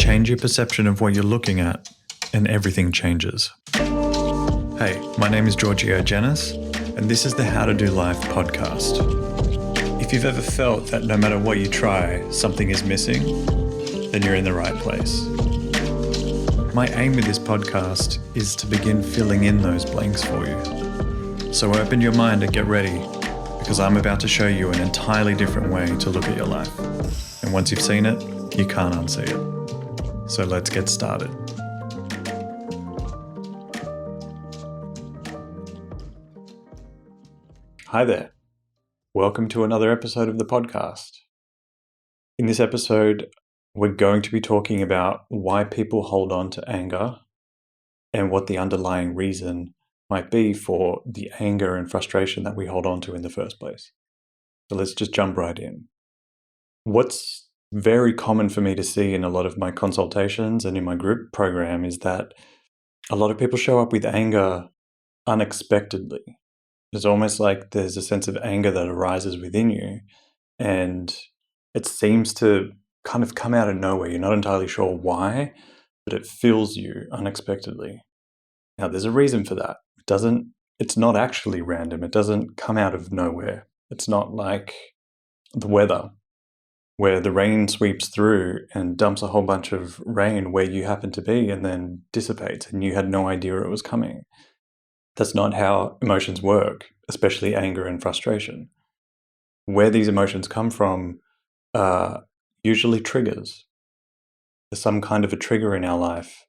Change your perception of what you're looking at, and everything changes. Hey, my name is Giorgio, and this is the How to Do Life podcast. If you've ever felt that no matter what you try, something is missing, then you're in the right place. My aim with this podcast is to begin filling in those blanks for you. So open your mind and get ready, because I'm about to show you an entirely different way to look at your life. And once you've seen it, you can't unsee it. So let's get started. Hi there. Welcome to another episode of the podcast. In this episode, we're going to be talking about why people hold on to anger and what the underlying reason might be for the anger and frustration that we hold on to in the first place. So let's just jump right in. What's very common for me to see in a lot of my consultations and in my group program is that a lot of people show up with anger unexpectedly. It's almost like there's a sense of anger that arises within you, and it seems to kind of come out of nowhere. You're not entirely sure why, but it fills you unexpectedly. Now, there's a reason for that. It's not actually random. It doesn't come out of nowhere. It's not like the weather, where the rain sweeps through and dumps a whole bunch of rain where you happen to be and then dissipates and you had no idea it was coming. That's not how emotions work, especially anger and frustration. Where these emotions come from are usually triggers. There's some kind of a trigger in our life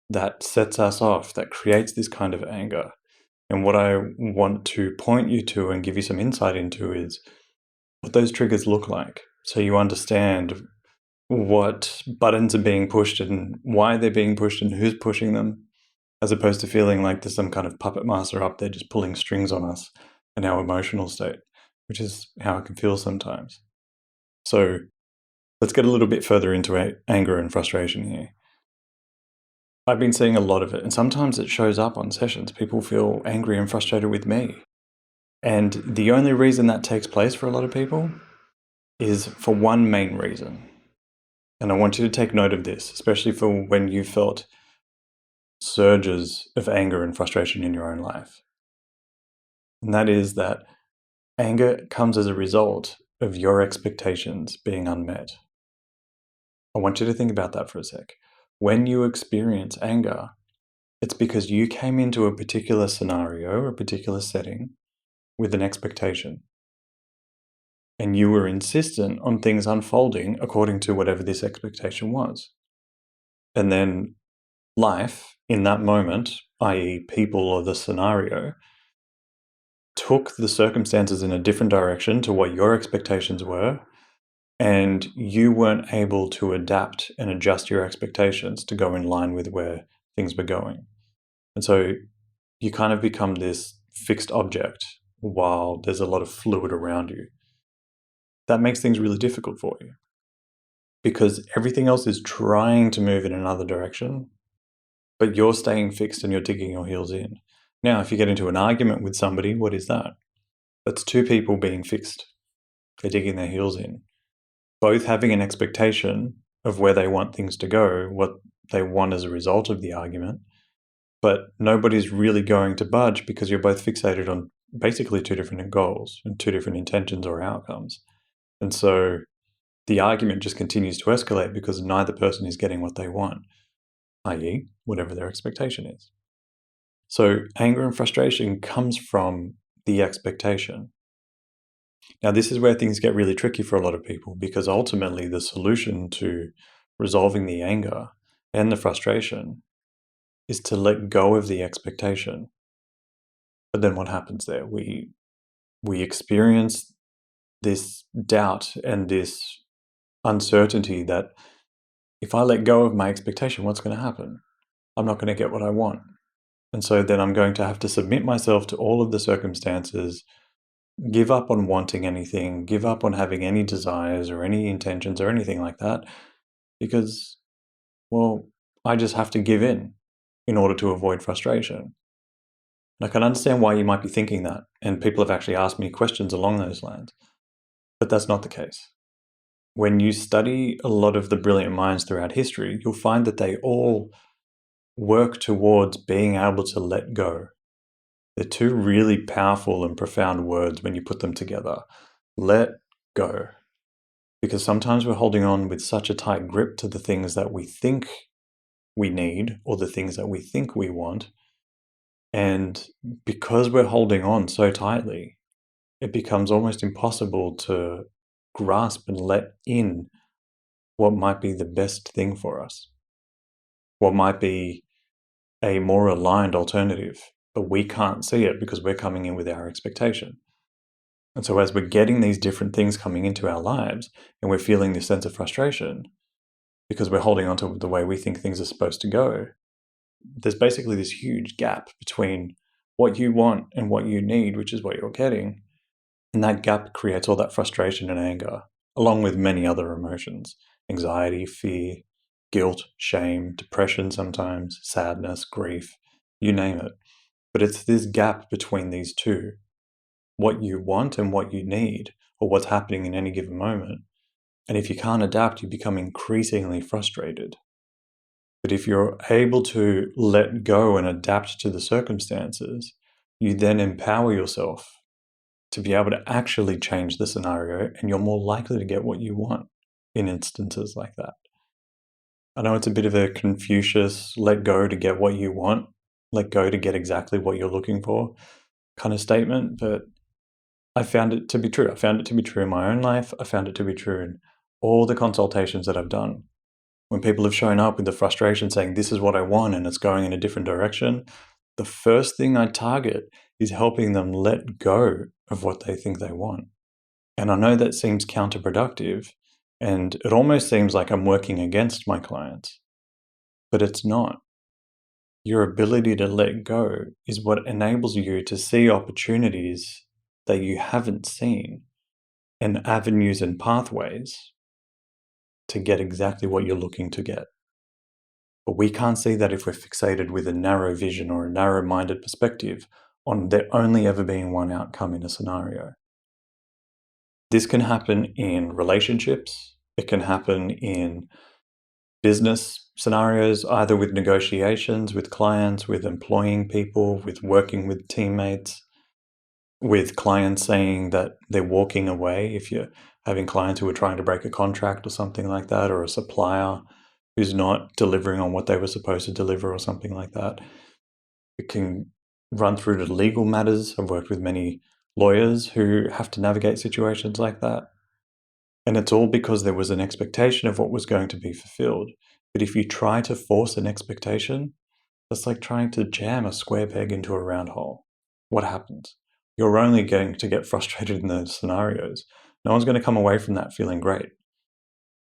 that sets us off, that creates this kind of anger. And what I want to point you to and give you some insight into is what those triggers look like, so you understand what buttons are being pushed and why they're being pushed and who's pushing them, as opposed to feeling like there's some kind of puppet master up there just pulling strings on us and our emotional state, which is how it can feel sometimes. So let's get a little bit further into anger and frustration here. I've been seeing a lot of it, and sometimes it shows up on sessions. People feel angry and frustrated with me. And the only reason that takes place for a lot of people is for one main reason. And I want you to take note of this, especially for when you felt surges of anger and frustration in your own life. And that is that anger comes as a result of your expectations being unmet. I want you to think about that for a sec. When you experience anger, it's because you came into a particular scenario, a particular setting, with an expectation. And you were insistent on things unfolding according to whatever this expectation was. And then life, in that moment, i.e. people or the scenario, took the circumstances in a different direction to what your expectations were, and you weren't able to adapt and adjust your expectations to go in line with where things were going. And so you kind of become this fixed object while there's a lot of fluid around you. That makes things really difficult for you because everything else is trying to move in another direction, but you're staying fixed and you're digging your heels in. Now, if you get into an argument with somebody, what is that? That's two people being fixed. They're digging their heels in, both having an expectation of where they want things to go, what they want as a result of the argument, but nobody's really going to budge because you're both fixated on basically two different goals and two different intentions or outcomes. And so the argument just continues to escalate because neither person is getting what they want, i.e. whatever their expectation is. So anger and frustration comes from the expectation. Now, this is where things get really tricky for a lot of people, because ultimately the solution to resolving the anger and the frustration is to let go of the expectation. But then what happens there? We experience this doubt and this uncertainty that if I let go of my expectation, what's going to happen? I'm not going to get what I want. And so then I'm going to have to submit myself to all of the circumstances, give up on wanting anything, give up on having any desires or any intentions or anything like that, because, well, I just have to give in order to avoid frustration. And I can understand why you might be thinking that, and people have actually asked me questions along those lines, but that's not the case. when you study a lot of the brilliant minds throughout history, you'll find that they all work towards being able to let go. They're two really powerful and profound words when you put them together. Let go. Because sometimes we're holding on with such a tight grip to the things that we think we need or the things that we think we want. And because we're holding on so tightly, it becomes almost impossible to grasp and let in what might be the best thing for us, what might be a more aligned alternative, but we can't see it because we're coming in with our expectation. And so as we're getting these different things coming into our lives and we're feeling this sense of frustration because we're holding on to the way we think things are supposed to go, there's basically this huge gap between what you want and what you need, which is what you're getting. And that gap creates all that frustration and anger, along with many other emotions: anxiety, fear, guilt, shame, depression sometimes, sadness, grief, you name it. But it's this gap between these two, what you want and what you need, or what's happening in any given moment. And if you can't adapt, you become increasingly frustrated. But if you're able to let go and adapt to the circumstances, you then empower yourself to be able to actually change the scenario, and you're more likely to get what you want in instances like that. I know it's a bit of a Confucius, let go to get what you want, let go to get exactly what you're looking for kind of statement, but I found it to be true. I found it to be true in my own life. I found it to be true in all the consultations that I've done. When people have shown up with the frustration saying, this is what I want, and it's going in a different direction, the first thing I target is helping them let go of what they think they want. And I know that seems counterproductive, and it almost seems like I'm working against my clients, but it's not. Your ability to let go is what enables you to see opportunities that you haven't seen and avenues and pathways to get exactly what you're looking to get. But we can't see that if we're fixated with a narrow vision or a narrow-minded perspective on there only ever being one outcome in a scenario. This can happen in relationships. It can happen in business scenarios, either with negotiations, with clients, with employing people, with working with teammates, with clients saying that they're walking away. If you're having clients who are trying to break a contract or something like that, or a supplier who's not delivering on what they were supposed to deliver or something like that. It can run through to legal matters. I've worked with many lawyers who have to navigate situations like that. And it's all because there was an expectation of what was going to be fulfilled. But if you try to force an expectation, that's like trying to jam a square peg into a round hole. What happens? You're only going to get frustrated in those scenarios. No one's going to come away from that feeling great.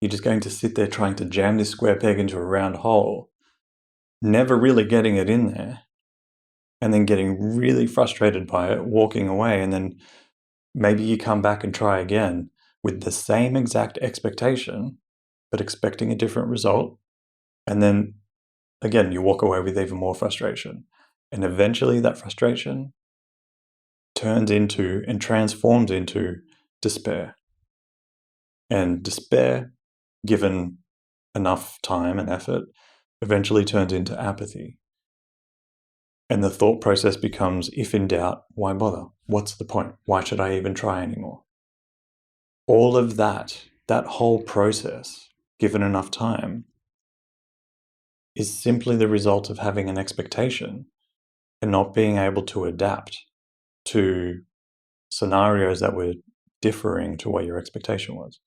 You're just going to sit there trying to jam this square peg into a round hole, never really getting it in there, and then getting really frustrated by it, walking away, and then maybe you come back and try again with the same exact expectation, but expecting a different result. And then again, you walk away with even more frustration. And eventually that frustration turns into and transforms into despair. And despair, given enough time and effort, eventually turns into apathy. And the thought process becomes, if in doubt, why bother? What's the point? Why should I even try anymore? All of that whole process, given enough time, is simply the result of having an expectation and not being able to adapt to scenarios that were differing to what your expectation was.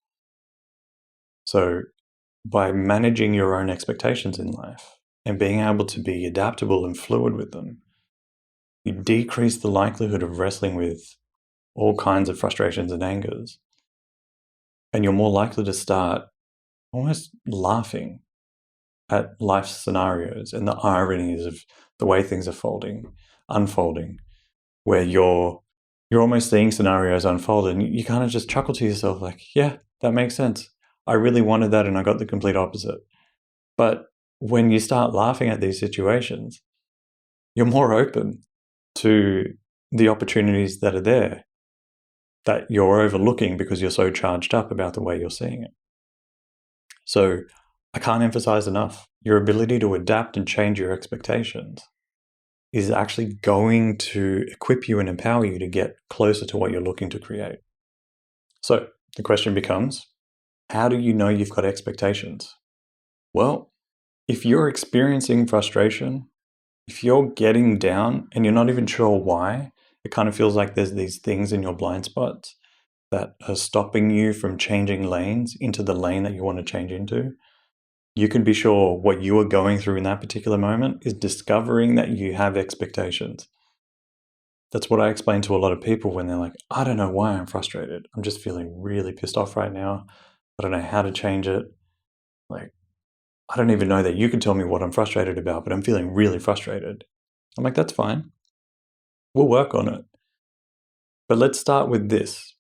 So by managing your own expectations in life and being able to be adaptable and fluid with them, you decrease the likelihood of wrestling with all kinds of frustrations and angers. And you're more likely to start almost laughing at life's scenarios and the ironies of the way things are unfolding, where you're almost seeing scenarios unfold and you kind of just chuckle to yourself like, yeah, that makes sense. I really wanted that and I got the complete opposite. But when you start laughing at these situations, you're more open to the opportunities that are there that you're overlooking because you're so charged up about the way you're seeing it. So I can't emphasize enough, your ability to adapt and change your expectations is actually going to equip you and empower you to get closer to what you're looking to create. So the question becomes, how do you know you've got expectations? Well, if you're experiencing frustration, if you're getting down and you're not even sure why, it kind of feels like there's these things in your blind spots that are stopping you from changing lanes into the lane that you want to change into, you can be sure what you are going through in that particular moment is discovering that you have expectations. That's what I explain to a lot of people when they're like, I don't know why I'm frustrated. I'm just feeling really pissed off right now. I don't know how to change it. Like, I don't even know that you can tell me what I'm frustrated about, but I'm feeling really frustrated. I'm like, that's fine. We'll work on it. But let's start with this.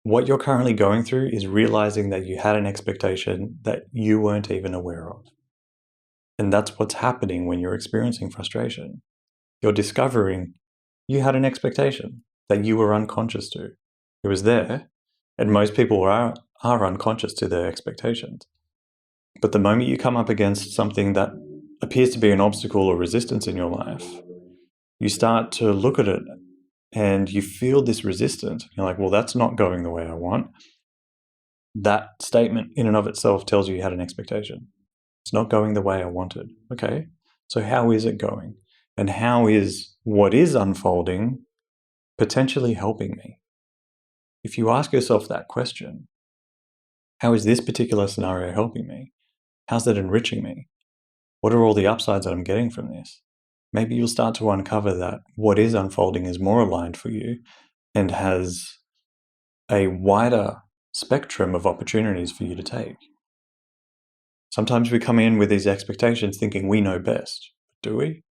What you're currently going through is realizing that you had an expectation that you weren't even aware of. And that's what's happening when you're experiencing frustration. You're discovering you had an expectation that you were unconscious to. It was there, and most people are unconscious to their expectations. But the moment you come up against something that appears to be an obstacle or resistance in your life, you start to look at it and you feel this resistance. You're like, well, that's not going the way I want. That statement in and of itself tells you had an expectation. It's not going the way I wanted. Okay, so how is it going? And how is what is unfolding potentially helping me? If you ask yourself that question, how is this particular scenario helping me? How's that enriching me? What are all the upsides that I'm getting from this? Maybe you'll start to uncover that what is unfolding is more aligned for you and has a wider spectrum of opportunities for you to take. Sometimes we come in with these expectations thinking we know best. Do we?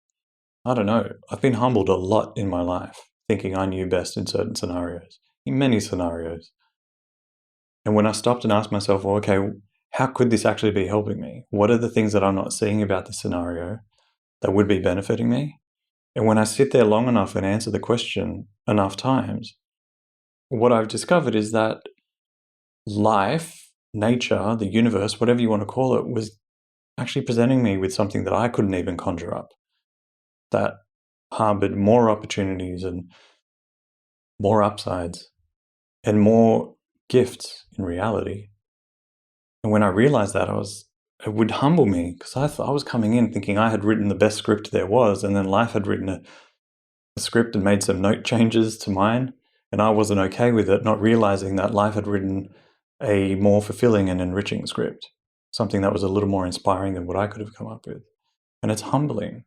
I don't know. I've been humbled a lot in my life, thinking I knew best in certain scenarios, in many scenarios. And when I stopped and asked myself, well, okay, how could this actually be helping me? What are the things that I'm not seeing about this scenario that would be benefiting me? And when I sit there long enough and answer the question enough times, what I've discovered is that life, nature, the universe, whatever you want to call it, was actually presenting me with something that I couldn't even conjure up, that harbored more opportunities and more upsides and more gifts in reality. And when I realized that, it would humble me because I was coming in thinking I had written the best script there was, and then life had written a script and made some note changes to mine, and I wasn't okay with it, not realizing that life had written a more fulfilling and enriching script, something that was a little more inspiring than what I could have come up with. And it's humbling.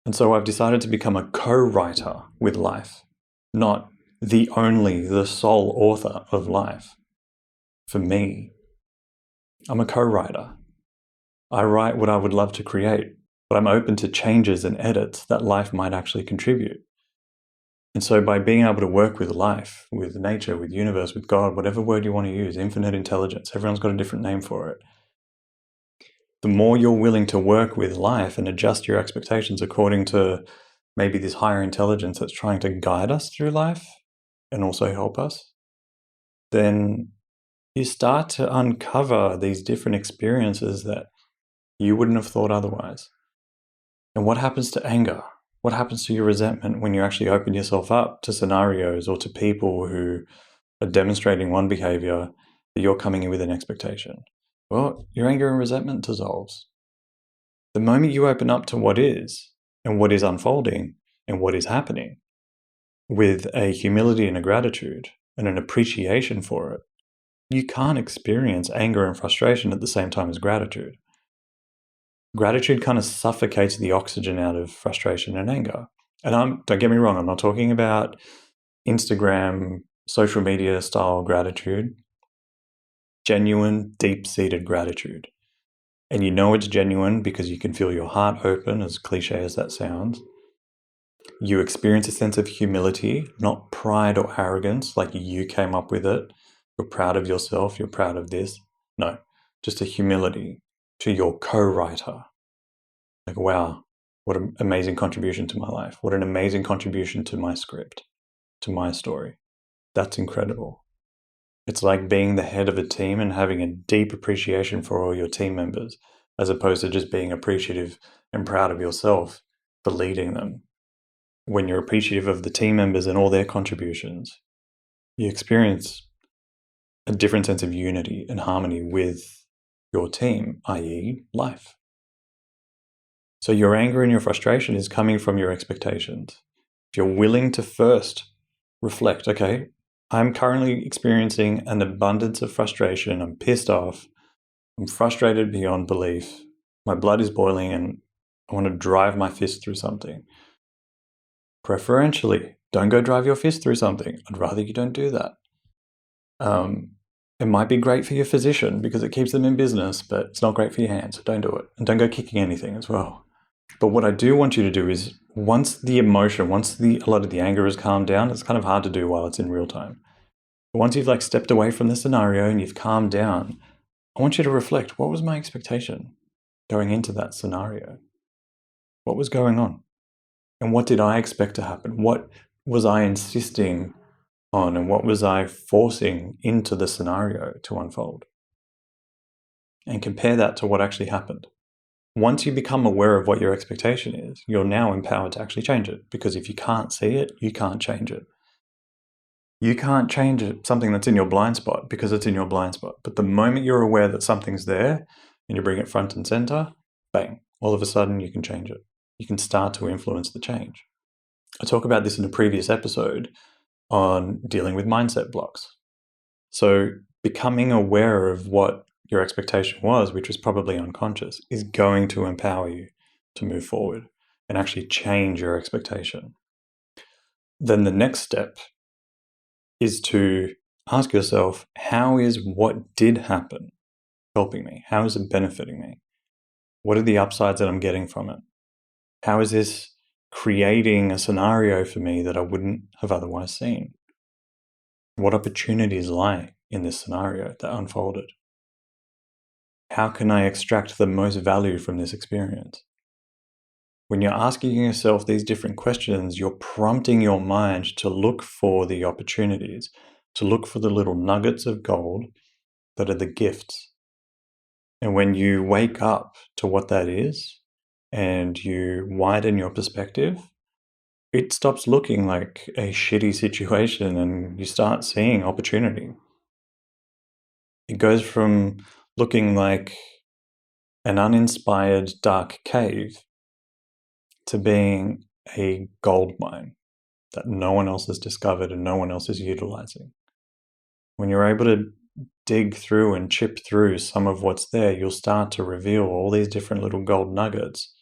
And so I've decided to become a co-writer with life, not the sole author of life. For me, I'm a co-writer. I write what I would love to create, but I'm open to changes and edits that life might actually contribute. And so by being able to work with life, with nature, with universe, with God, whatever word you want to use, infinite intelligence, everyone's got a different name for it. The more you're willing to work with life and adjust your expectations according to maybe this higher intelligence that's trying to guide us through life and also help us, then you start to uncover these different experiences that you wouldn't have thought otherwise. And what happens to anger? What happens to your resentment when you actually open yourself up to scenarios or to people who are demonstrating one behavior that you're coming in with an expectation? Well, your anger and resentment dissolves. The moment you open up to what is and what is unfolding and what is happening with a humility and a gratitude and an appreciation for it, you can't experience anger and frustration at the same time as gratitude. Gratitude kind of suffocates the oxygen out of frustration and anger. And don't get me wrong, I'm not talking about Instagram, social media style gratitude. Genuine, deep-seated gratitude. And you know it's genuine because you can feel your heart open, as cliche as that sounds. You experience a sense of humility, not pride or arrogance, like you came up with it. You're proud of yourself, you're proud of this. No, just a humility to your co-writer. Like, wow, what an amazing contribution to my life. What an amazing contribution to my script, to my story. That's incredible. It's like being the head of a team and having a deep appreciation for all your team members, as opposed to just being appreciative and proud of yourself for leading them. When you're appreciative of the team members and all their contributions, you experience a different sense of unity and harmony with your team, i.e., life. So your anger and your frustration is coming from your expectations. If you're willing to first reflect, okay, I'm currently experiencing an abundance of frustration. I'm pissed off. I'm frustrated beyond belief. My blood is boiling and I want to drive my fist through something. Preferentially, don't go drive your fist through something. I'd rather you don't do that. It might be great for your physician because it keeps them in business, but it's not great for your hands, so don't do it. And don't go kicking anything as well. But what I do want you to do is once a lot of the anger has calmed down, it's kind of hard to do while it's in real time. But once you've stepped away from the scenario and you've calmed down, I want you to reflect, what was my expectation going into that scenario? What was going on? And what did I expect to happen? What was I insisting on and what was I forcing into the scenario to unfold? And compare that to what actually happened. Once you become aware of what your expectation is, you're now empowered to actually change it. Because if you can't see it, you can't change it. You can't change something that's in your blind spot because it's in your blind spot. But the moment you're aware that something's there and you bring it front and center, bang, all of a sudden you can change it. You can start to influence the change. I talk about this in a previous episode on dealing with mindset blocks. So becoming aware of what your expectation was, which was probably unconscious, is going to empower you to move forward and actually change your expectation. Then the next step is to ask yourself, how is what did happen helping me? How is it benefiting me? What are the upsides that I'm getting from it? How is this creating a scenario for me that I wouldn't have otherwise seen? What opportunities lie in this scenario that unfolded? How can I extract the most value from this experience? When you're asking yourself these different questions, you're prompting your mind to look for the opportunities, to look for the little nuggets of gold that are the gifts. And when you wake up to what that is and you widen your perspective, it stops looking like a shitty situation and you start seeing opportunity. It goes from looking like an uninspired dark cave to being a gold mine that no one else has discovered and no one else is utilizing. When you're able to dig through and chip through some of what's there, you'll start to reveal all these different little gold nuggets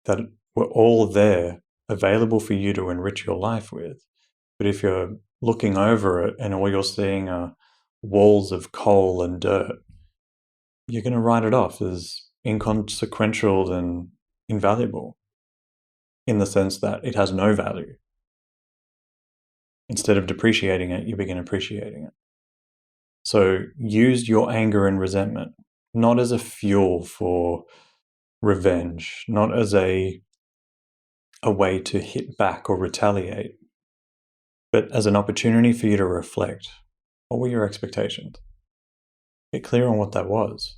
that were all there available for you to enrich your life with. But if you're looking over it and all you're seeing are walls of coal and dirt, you're going to write it off as inconsequential and invaluable in the sense that it has no value. Instead of depreciating it, you begin appreciating it. So use your anger and resentment not as a fuel for revenge, not as a way to hit back or retaliate, but as an opportunity for you to reflect. What were your expectations? Get clear on what that was.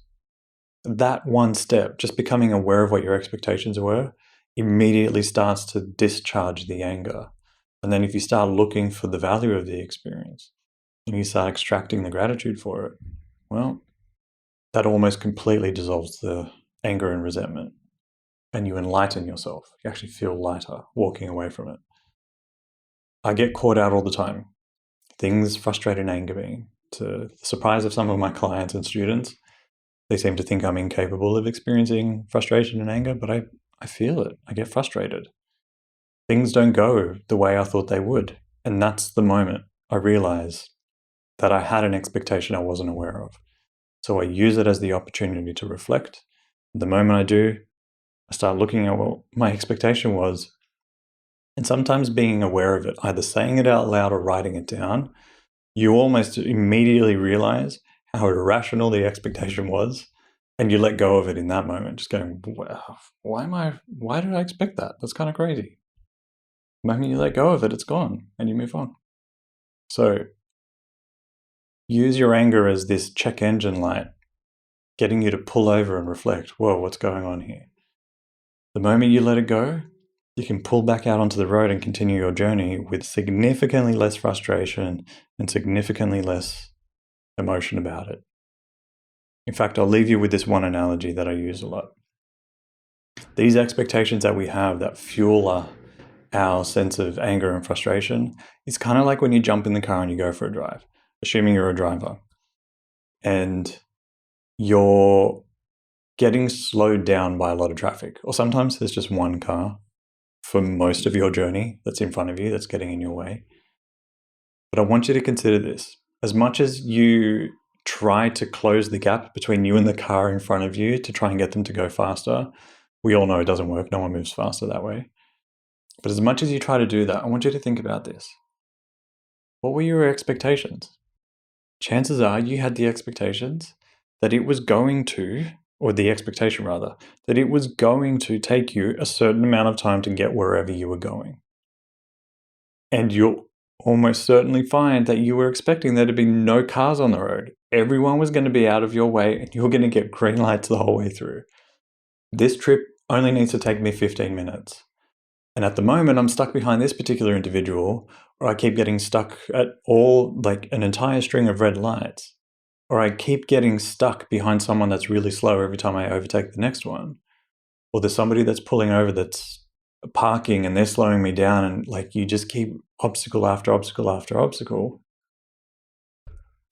That one step, just becoming aware of what your expectations were, immediately starts to discharge the anger. And then if you start looking for the value of the experience and you start extracting the gratitude for it, well, that almost completely dissolves the anger and resentment and you enlighten yourself. You actually feel lighter walking away from it. I get caught out all the time. Things frustrate and anger me. To the surprise of some of my clients and students, they seem to think I'm incapable of experiencing frustration and anger, but I feel it. I get frustrated. Things don't go the way I thought they would. And that's the moment I realize that I had an expectation I wasn't aware of. So I use it as the opportunity to reflect. The moment I do, I start looking at what my expectation was. And sometimes being aware of it, either saying it out loud or writing it down, you almost immediately realize how irrational the expectation was. And you let go of it in that moment, just going, wow, why did I expect that? That's kind of crazy. The moment you let go of it, it's gone and you move on. So use your anger as this check engine light, getting you to pull over and reflect, whoa, what's going on here? The moment you let it go, you can pull back out onto the road and continue your journey with significantly less frustration and significantly less emotion about it. In fact, I'll leave you with this one analogy that I use a lot. These expectations that we have that fuel our sense of anger and frustration is kind of like when you jump in the car and you go for a drive, assuming you're a driver, and you're getting slowed down by a lot of traffic, or sometimes there's just one car for most of your journey that's in front of you that's getting in your way. But I want you to consider this. As much as you try to close the gap between you and the car in front of you to try and get them to go faster, we all know it doesn't work. No one moves faster that way. But as much as you try to do that, I want you to think about this. What were your expectations? Chances are you had the expectations that it was going to, or the expectation rather, that it was going to take you a certain amount of time to get wherever you were going. And you'll almost certainly find that you were expecting there to be no cars on the road. Everyone was going to be out of your way and you were going to get green lights the whole way through. This trip only needs to take me 15 minutes. And at the moment, I'm stuck behind this particular individual, or I keep getting stuck at an entire string of red lights, or I keep getting stuck behind someone that's really slow every time I overtake the next one, or there's somebody that's pulling over that's parking and they're slowing me down, and you just keep obstacle after obstacle after obstacle.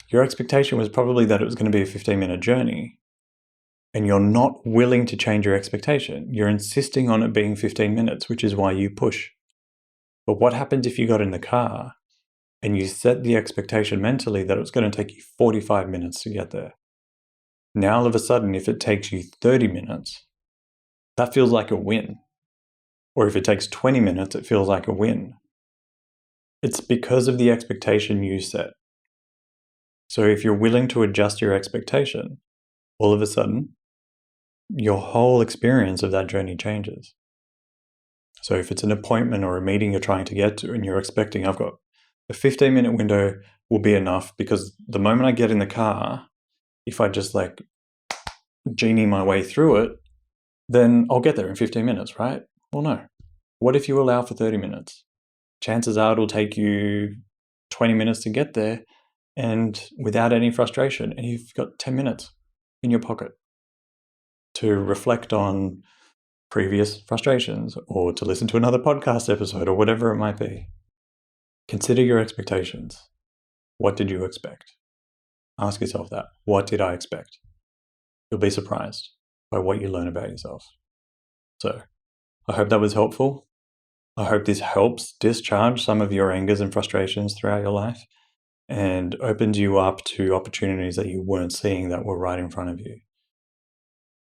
Your expectation was probably that it was going to be a 15-minute journey, and you're not willing to change your expectation. You're insisting on it being 15 minutes, which is why you push. But what happens if you got in the car and you set the expectation mentally that it was going to take you 45 minutes to get there? Now, all of a sudden, if it takes you 30 minutes, that feels like a win. Or if it takes 20 minutes, it feels like a win. It's because of the expectation you set. So if you're willing to adjust your expectation, all of a sudden, your whole experience of that journey changes. So if it's an appointment or a meeting you're trying to get to and you're expecting, I've got a 15-minute window will be enough because the moment I get in the car, if I just genie my way through it, then I'll get there in 15 minutes, right? Well, no. What if you allow for 30 minutes? Chances are it'll take you 20 minutes to get there and without any frustration, and you've got 10 minutes in your pocket to reflect on previous frustrations or to listen to another podcast episode or whatever it might be. Consider your expectations. What did you expect? Ask yourself that. What did I expect? You'll be surprised by what you learn about yourself. So, I hope that was helpful. I hope this helps discharge some of your angers and frustrations throughout your life and opens you up to opportunities that you weren't seeing that were right in front of you.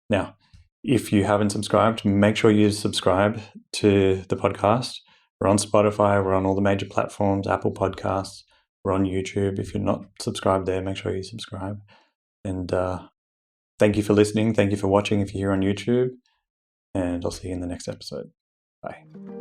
Now, if you haven't subscribed, make sure you subscribe to the podcast. We're on Spotify, we're on all the major platforms, Apple Podcasts, we're on YouTube. If you're not subscribed there, make sure you subscribe. And thank you for listening. Thank you for watching if you're here on YouTube. And I'll see you in the next episode. Bye.